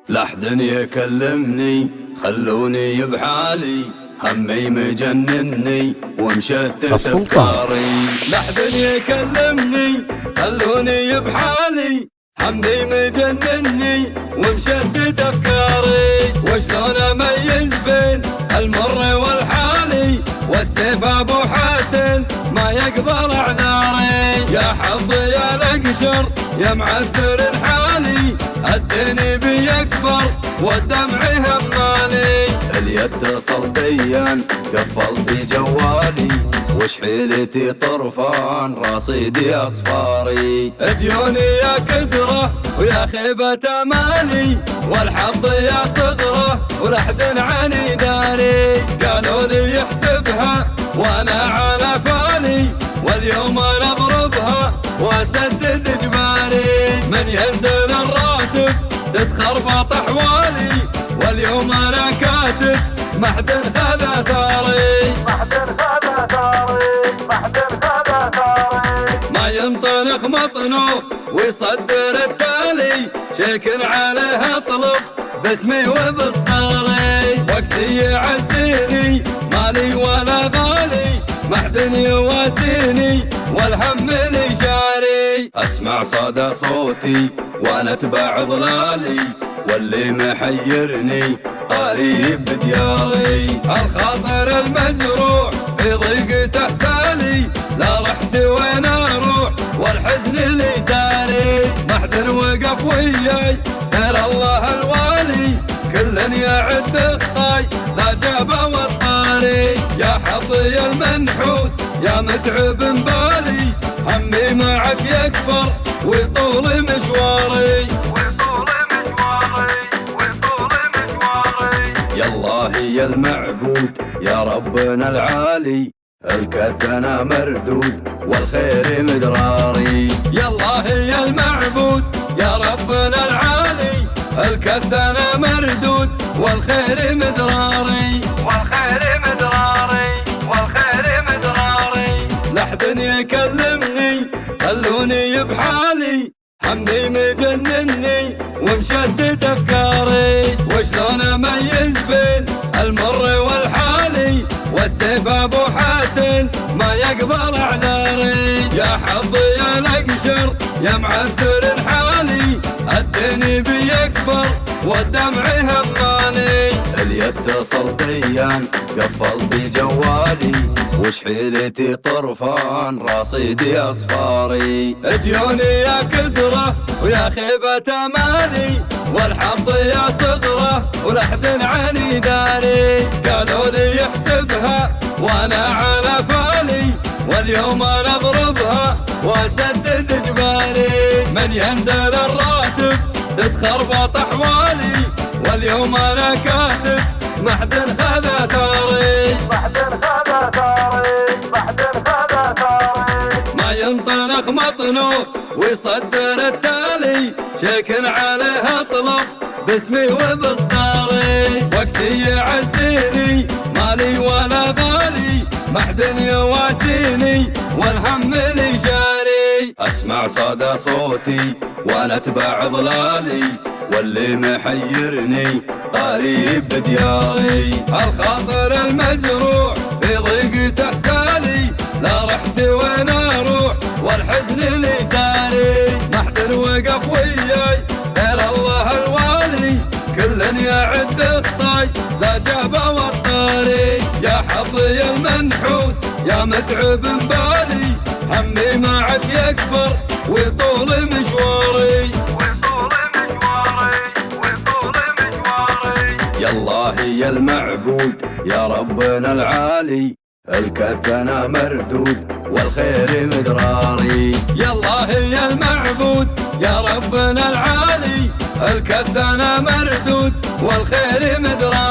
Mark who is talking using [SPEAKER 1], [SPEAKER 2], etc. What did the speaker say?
[SPEAKER 1] لحد يكلمني خلوني بحالي، همي مجنني ومشتت افكاري. لحد يكلمني خلوني بحالي، همي مجنني ومشتت افكاري. وشلون اميز بين المر والحالي، والسيف ابو حاتم ما يقبل اعذاري. يا حظي يا الاقشر يا معثر الحالي، الدني بيكبر والدمع همالي. اليد صلتيا قفلتي جوالي، وش حيلتي طرفان رصيدي اصفاري. ديوني يا كثره ويا خيبة امالي، والحظ يا صغره ولحد عني داري. قالوا لي يحسبها وانا على فالي، واليوم انا اضربها واسدد اجباري. من ينزل الراتب تتخربط احوالي، واليوم انا كاتب محد خذ ثاري. ما ينطنخ مطنوخ ويصدر التالي، شيكن عليه اطلب باسمي وبصداري. وقتي يعزيني مالي ولا غالي، محد يواسيني والهم لي جاري. اسمع صدى صوتي وانا اتبع ضلالي، واللي محيرني قريب بدياري. الخاطر المجروح في ضيقة احسالي، لا رحت وين اروح والحزن لي ساري. محد وقف وياي غير الله الوالي، كل يعد اخطاي لا جابه والطاري. يا حظي المنحوس يا متعب بالي، همي معك يكبر ويطول مشواري. يا الله يا المعبود يا ربنا العالي، الكثنا مردود والخير مدراري. يا الله يا المعبود يا ربنا العالي، الكثنا مردود والخير مدراري. لحد يكلمني خلوني بحالي، همي مجنني ومشتت افكاري. وشلون اميز بين المر والحالي، والسيف ابو حاتم ما يقبل اعذاري. يا حظي يا الاقشر يا معثر الحالي، الدني بيكبر والدمع همالي. اليد صلتيا قفلتي جوالي، وش حيلتي طرفان رصيدي اصفاري. ديوني يا كثره ويا خيبة امالي، والحظ يا صغره ولحد عني داري. قالوا لي يحسبها وانا على فالي، واليوم انا اضربها واسدد اجباري. من ينزل الراتب تتخربط احوالي، واليوم انا كاتب محد خذ ثاري. ما ينطنخ مطنوخ ويصدر التالي، شيكن عليه اطلب باسمي وبصداري. وقتي يعزيني مالي ولا غالي، محد يواسيني والهم لي جاري. اسمع صدى صوتي وانا اتبع ضلالي، واللي محيرني قريب بدياري. الخاطر المجروح في ضيقة احسالي، لا رحت وين اروح والحزن لي ساري. محد وقف وياي غير الله الوالي، كل يعد اخطاي لا جابه والطاري. يا حظي المنحوس يا متعب بالي، همي معك يكبر ويطول مشواري. يا الله يا المعبود يا ربنا العالي، الكثنا مردود والخير مدراري. يا الله يا المعبود يا ربنا العالي، الكثنا مردود والخير مدراري.